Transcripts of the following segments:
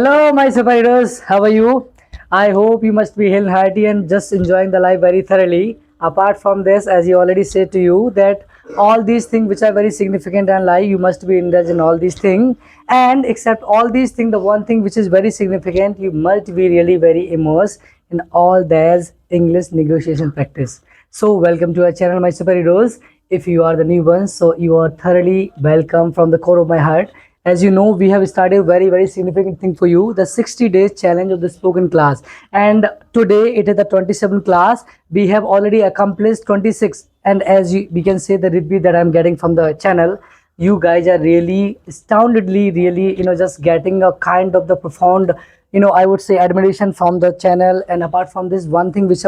Hello, my superheroes. How are you? I hope you must be healthy and just enjoying the life very thoroughly. Apart from this, as you already said to you, that all these things which are very significant in life, you must be indulged in all these things. And except all these things, the one thing which is very significant, you must be really very immersed in all there's English negotiation practice. So, welcome to our channel, my superheroes. If you are the new ones, so you are thoroughly welcome from the core of my heart. As you know, we have started a very significant thing for you, the 60 days challenge of the spoken class. And today it is the 27th class. We have already accomplished 26, and as we can say, the review that I'm getting from the channel, you guys are really astoundedly really just getting a kind of the profound, I would say, admiration from the channel. And apart from this, one thing which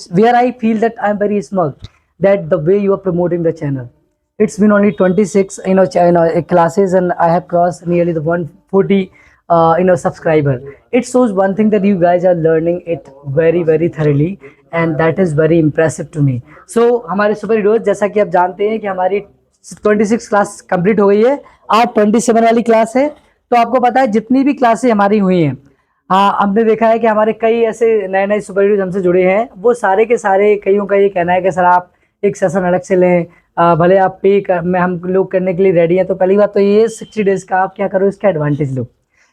where I feel that I'm very small, that the way you are promoting the channel. It's been only 26 classes, and I have crossed nearly the 140 subscriber. It shows one thing, that you guys are learning it very thoroughly, and that is very impressive to me. So हमारे super heroes, जैसा कि आप जानते हैं कि हमारी 26 class complete हो गई है, आज 27 वाली क्लास है। तो आपको पता है जितनी भी क्लासें हमारी हुई हैं, हाँ, हमने देखा है कि हमारे कई ऐसे नए सुपर हीरोज हमसे जुड़े हैं। वो सारे के सारे, कईयों का ये कहना है कि सर आप एक सेशन अलग से लें, भले आप में हम लोग करने के लिए रेडी हैं। तो पहली बात तो ये 60 डेज का आप क्या करो, इसका एडवांटेज लो।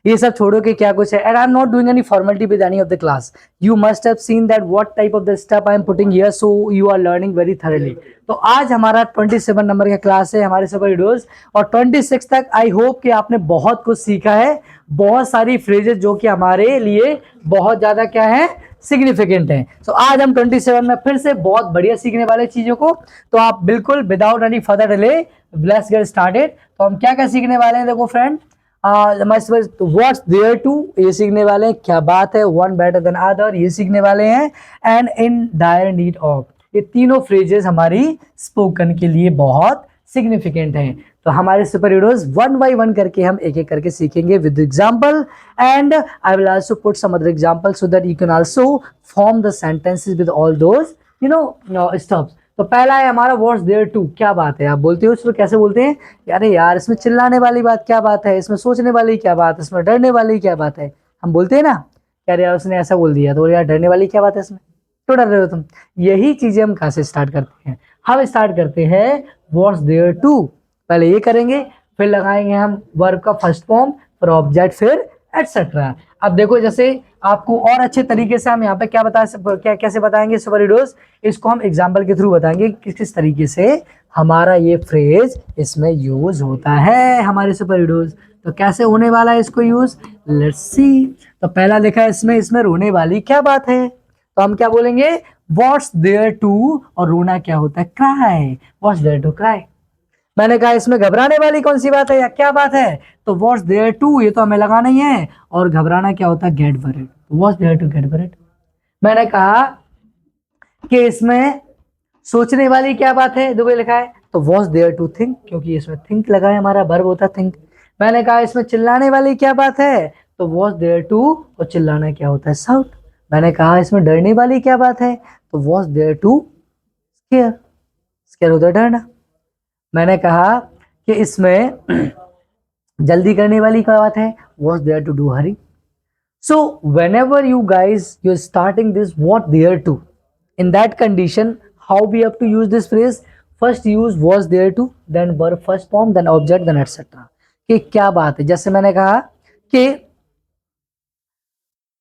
ये सब छोड़ो कि क्या कुछ है। And I am not doing any formality with any of the class. You must have seen that what type of the step I am putting here, so you are learning very thoroughly. तो आज हमारा 27 number का class है हमारे super heroes, और 26 तक I hope कि आपने बहुत कुछ सीखा है। बहुत सारी फ्रेजेस जो कि हमारे लिए बहुत ज्यादा क्या है, सिग्निफिकेंट है। सो आज हम 27 में फिर से बहुत बढ़िया सीखने वाले चीजों को। तो आप बिल्कुल without any further delay, let's get started. तो हम क्या क्या सीखने वाले हैं, देखो फ्रेंड, व्हाट्स देयर टू, ये सीखने वाले हैं। क्या बात है, वन बेटर देन अदर, ये सीखने वाले हैं। And in dire need of, ये तीनों फ्रेजेस हमारी स्पोकन के लिए बहुत सिग्निफिकेंट हैं। तो हमारे super heroes one by one करके हम एक एक करके सीखेंगे with example, and I will also put some other example so that you can also form the sentences with all those stops. तो पहला है हमारा व्हाट्स देयर टू, क्या बात है। आप बोलते हो इसको कैसे बोलते हैं, अरे यार इसमें चिल्लाने वाली बात क्या बात है, इसमें सोचने वाली क्या बात है, इसमें डरने वाली क्या बात है। हम बोलते हैं ना, यार यार उसने ऐसा बोल दिया, तो यार डरने वाली क्या बात है, इसमें तो डर रहे हो तुम। यही चीजें हम कहाँ से स्टार्ट करते हैं, हम स्टार्ट करते हैं व्हाट्स देयर टू। पहले ये करेंगे, फिर लगाएंगे हम वर्ब का फर्स्ट फॉर्म, फिर ऑब्जेक्ट, फिर एटसेट्रा। अब देखो, जैसे आपको और अच्छे तरीके से हम यहाँ पे क्या कैसे बताएंगे सुपर हीरोज, इसको हम एग्जाम्पल के थ्रू बताएंगे किस किस तरीके से हमारा ये फ्रेज इसमें यूज होता है हमारे सुपर हीरोज। तो कैसे होने वाला है इसको यूज, लेट्स सी। तो पहला लिखा है इसमें रोने वाली क्या बात है, तो हम क्या बोलेंगे, व्हाट्स देयर टू, और रोना क्या होता है, cry, what's there to cry. मैंने कहा इसमें घबराने वाली कौन सी बात है या क्या बात है, तो व्हाट्स देयर टू, ये तो हमें लगाना ही है। और घबराना क्या होता है, get worried, what's there to get worried. मैंने कहा कि इसमें सोचने वाली क्या बात है, देखो लिखा है, तो व्हाट्स देयर टू थिंक, क्योंकि इसमें थिंक लगा है, हमारा वर्ब होता है थिंक। मैंने कहा इसमें चिल्लाने वाली क्या बात है, तो व्हाट्स देयर टू, और चिल्लाना क्या होता है, साउट। मैंने कहा इसमें डरने वाली क्या बात है, तो what's there to scare, scare होता है डरना। मैंने कहा कि इसमें जल्दी करने वाली क्या बात है, what's there to do hurry. So whenever you guys you're starting this what there to, in that condition how we have to use this phrase, first use was there to, then verb first form, then object, then etc. कि क्या बात है। जैसे मैंने कहा कि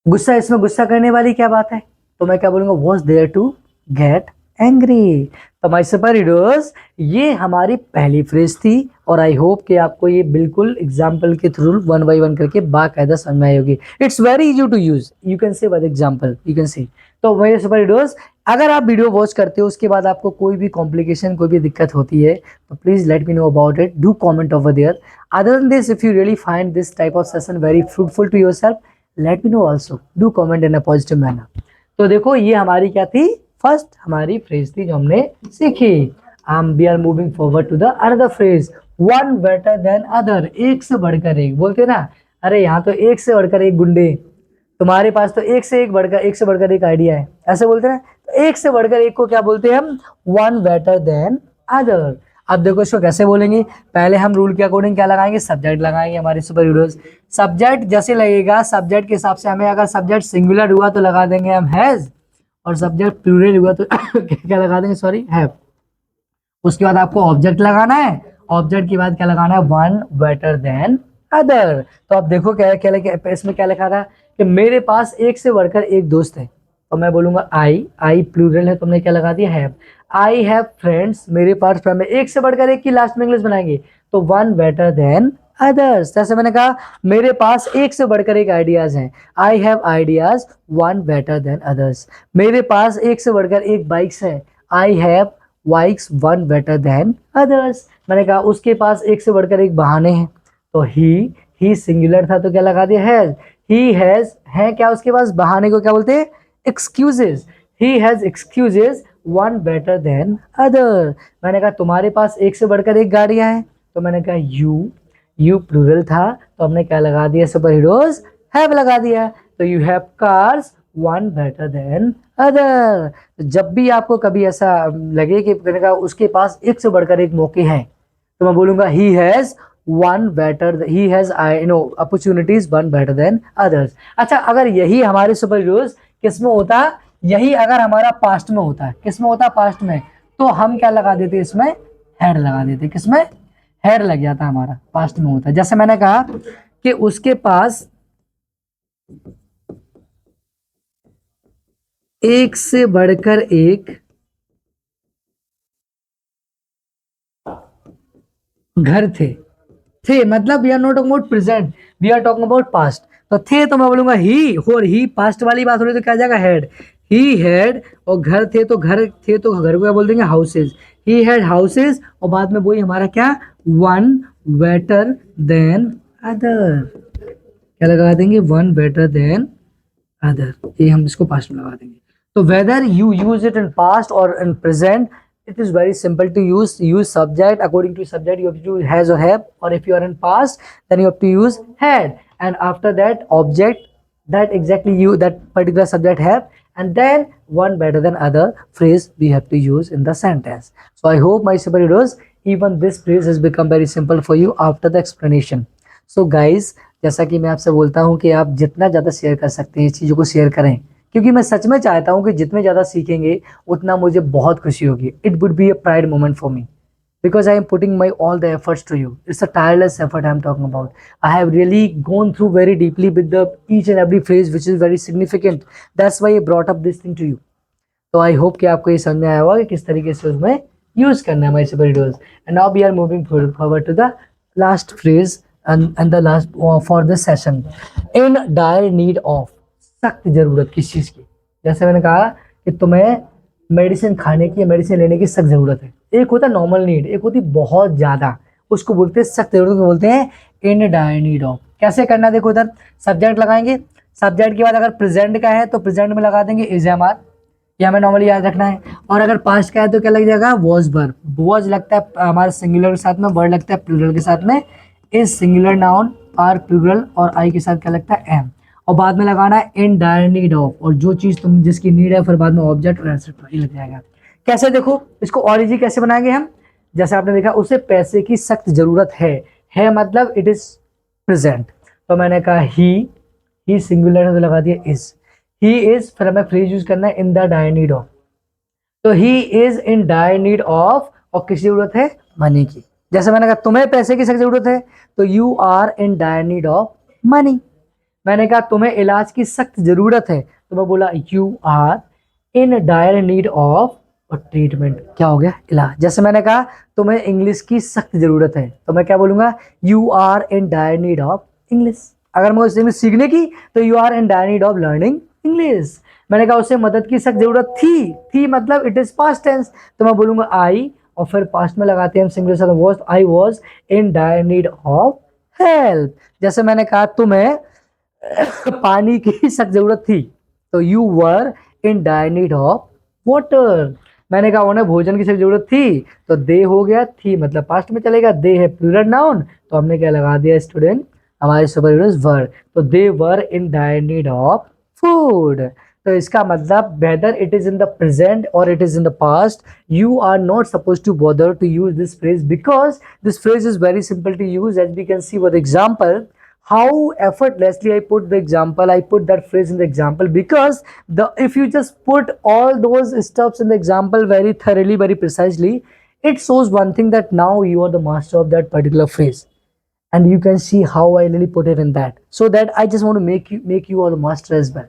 गुस्सा, इसमें गुस्सा करने वाली क्या बात है, तो मैं क्या बोलूंगा, was there to get angry। तो माय सुपर हीरोज, ये हमारी पहली फ्रेज थी, और आई होप कि आपको ये बिल्कुल एग्जाम्पल के थ्रू वन बाय वन करके बाकायदा समझ में आई होगी। It's very easy to use, you can say with example, you can see. तो मेरे सुपर हीरोज, अगर आप वीडियो वॉच करते हो उसके बाद आपको कोई भी कॉम्प्लिकेशन, कोई भी दिक्कत होती है, तो please let me know about it, do comment over there. Other than this, if you really find this type of session very fruitful to योर सेल्फ, let me know also, do comment in a positive manner. तो देखो, ये हमारी क्या थी, first हमारी phrase थी जो हमने सीखी। We are moving forward to the another phrase, one better than other, एक से बढ़कर एक। बोलते ना, अरे यहाँ तो एक से बढ़कर एक गुंडे, तुम्हारे पास तो एक से बढ़कर एक आइडिया है, ऐसे बोलते ना। तो एक से बढ़कर एक को क्या बोलते हैं हम, वन बेटर देन अदर। अब देखो इसको कैसे बोलेंगे, पहले हम रूल के अकॉर्डिंग क्या लगाएंगे, सब्जेक्ट लगाएंगे हमारे सुपर हीरोज। सब्जेक्ट जैसे लगेगा, सब्जेक्ट के हिसाब से हमें अगर सब्जेक्ट सिंगुलर हुआ तो लगा देंगे हम हैज, और सब्जेक्ट प्लूरल हुआ तो क्या लगा देंगे, सॉरी, हैव। उसके बाद आपको ऑब्जेक्ट लगाना है, ऑब्जेक्ट के बाद क्या लगाना है, वन बेटर देन अदर। तो अब देखो क्या क्या इसमें क्या लिखा था कि मेरे पास एक से बढ़कर एक दोस्त है, और मैं बोलूंगा आई प्लूरल है, तुमने क्या लगा दिया, हैव। आई हैव फ्रेंड्स, मेरे पास फ्रेंड है, एक से बढ़कर एक की लास्ट में इंग्लिश बनाएंगे तो वन बेटर देन अदर्स। जैसे मैंने कहा मेरे पास एक से बढ़कर एक आइडियाज हैं, I have ideas one better than others. मेरे पास एक से बढ़कर एक बाइक्स है, I have bikes one better than others. मैंने कहा उसके पास एक से बढ़कर एक बहाने हैं, तो ही सिंगुलर था तो क्या लगा दिया, हैज। ही हैज है क्या उसके पास, बहाने को क्या बोलते हैं, excuses. He has excuses one better than other. मैंने कहा तुम्हारे पास एक से बढ़कर एक गाड़ियां हैं, तो मैंने कहा यू प्लूरल था तो हमने क्या लगा दिया, सुपर हीरोज हैव लगा दिया, तो you have cars one better than other. जब भी आपको कभी ऐसा लगे कि मैंने कहा उसके पास एक से बढ़कर एक मौके हैं, तो मैं बोलूंगा he has one better, he has opportunities one better than others. अच्छा, अगर यही हमारे सुपर हीरोज किस में होता, यही अगर हमारा पास्ट में होता है, किस में होता, पास्ट में, तो हम क्या लगा देते, इसमें हैड लगा देते, किसमें, हैड लग जाता, हमारा पास्ट में होता है। जैसे मैंने कहा कि उसके पास एक से बढ़कर एक घर थे मतलब we are not talking about present, we are talking about past. तो थे तो मैं बोलूंगा ही, और ही पास्ट वाली बात हो रही तो क्या जाएगा, हैड। ही हैड, और घर थे तो घर थे तो घर को क्या बोल देंगे, हाउसेज। ही हैड हाउसेज, और बाद में वही हमारा क्या, वन बेटर देन अदर, क्या लगा देंगे, वन बेटर देन अदर। ये हम इसको पास्ट में लगा देंगे। तो whether you use it in past और in present, it is very simple to use subject. According to subject you have to use has or have, or if you are in past then you have to use had, and after that object that exactly you that particular subject have, and then one better than other phrase we have to use in the sentence. So I hope my super heroes, even this phrase has become very simple for you after the explanation. So guys, जैसा कि मैं आपसे बोलता हूँ कि आप जितना ज़्यादा शेयर कर सकते हैं इस चीज़ों को शेयर करें, क्योंकि मैं सच में चाहता हूँ कि जितने ज़्यादा सीखेंगे उतना मुझे बहुत खुशी होगी। It would be a pride moment for me, because I am putting my all the efforts to you. It's a tireless effort I am talking about. I have really gone through very deeply with the each and every phrase which is very significant. That's why I brought up this thing to you. तो I hope कि आपको ये समझ में आया होगा कि किस तरीके से उसमें यूज करना है हमारे super heroes. And now we are moving forward to the last phrase and the last for this session. In dire need of, सख्त जरूरत किस चीज की, जैसे मैंने कहा कि तुम्हें मेडिसिन खाने की, मेडिसिन लेने की सख्त जरूरत है। एक होता है नॉर्मल नीड, एक होती बहुत ज्यादा, उसको बोलते हैं सख्त जरूरत को बोलते हैं इन डायर नीड ऑफ। कैसे करना, देखो इधर सब्जेक्ट लगाएंगे, सब्जेक्ट के बाद अगर प्रेजेंट का है तो प्रेजेंट में लगा देंगे इज एम आर, ये हमें नॉर्मली याद रखना है। और अगर पास्ट का है तो क्या लग जाएगा, वॉज वर्ब। वॉज लगता है हमारे सिंगुलर के साथ में, वर्ड लगता है प्लूरल के साथ में, is singular noun, are plural, और आई के साथ क्या लगता है, एम। और बाद में लगाना है इन डायर नीड ऑफ, और जो चीज तुम जिसकी नीड है फिर बाद में ऑब्जेक्ट और एटसेट्रा लग जाएगा। कैसे, देखो इसको और इजी कैसे बनाएंगे हम, जैसे आपने देखा उसे पैसे की सख्त जरूरत है मतलब इट इज प्रेजेंट, तो मैंने कहा ही सिंगुलर है तो लगा दिया इज। ही इज, फिर हमें फ्रेज यूज करना है in the dire need of, तो he is in dire need of, और किसकी जरूरत है, मनी की। जैसे मैंने कहा तुम्हें पैसे की सख्त जरूरत है तो you are in dire need of money. मैंने कहा तुम्हें इलाज की सख्त जरूरत है तो मैं बोला you are in dire need of, और ट्रीटमेंट क्या हो गया, इलाज। जैसे मैंने कहा तुम्हें इंग्लिश की सख्त जरूरत है तो मैं क्या बोलूंगा, you are in dire need of English. अगर मैं उसे इंग्लिश सीखने की तो you are in dire need of learning English. मैंने कहा उसे मदद की सख्त जरूरत थी मतलब इट इज पास्ट टेंस, तो मैं बोलूंगा आई, और फिर पास्ट में लगाते हैं हम सिंगुलर साथ was, I was in dire need of help. जैसे मैंने कहा तुम्हें पानी की सख्त जरूरत थी तो you were in dire need of water. मैंने कहा उन्हें भोजन की सख्त जरूरत थी तो दे हो गया, थी मतलब पास्ट में चलेगा, दे है प्लूरल नाउन, तो हमने क्या लगा दिया स्टूडेंट, हमारे सुपर हीरोज वर, तो they were in dire need of food. तो इसका मतलब whether it is in the present or it is in the past, you are not supposed to bother to use this phrase, because this phrase is very simple to use. As we can see with example, how effortlessly I put the example, I put that phrase in the example, because the if you just put all those stuffs in the example very thoroughly, very precisely, it shows one thing, that now you are the master of that particular phrase. And you can see how I really put it in that, so that I just want to make you all the master as well.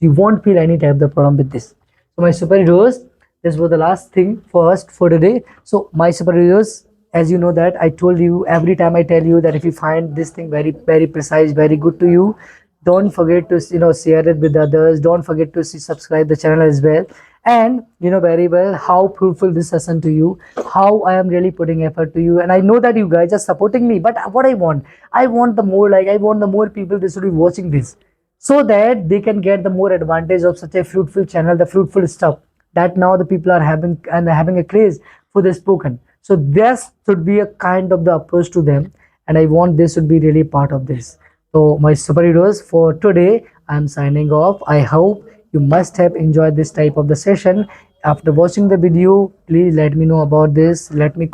You won't feel any type of problem with this. So my superheroes, this was the last thing first for today. So my superheroes, as you know that I told you, every time I tell you that if you find this thing very very precise, very good to you, don't forget to share it with others. Don't forget to subscribe the channel as well. And you know very well how fruitful this session to you, how I am really putting effort to you, and I know that you guys are supporting me. But what I want the more, like I want the more people they should be watching this, so that they can get the more advantage of such a fruitful channel, the fruitful stuff that now the people are having, and having a craze for the spoken. So this should be a kind of the approach to them, and I want this should be really part of this. So my superheroes, for today I'm signing off. I hope you must have enjoyed this type of the session. After watching the video, please let me know about this. Let me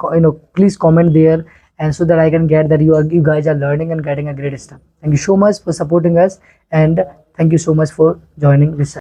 please comment there, and so that I can get that you guys are learning and getting a great stuff. Thank you so much for supporting us, and thank you so much for joining this.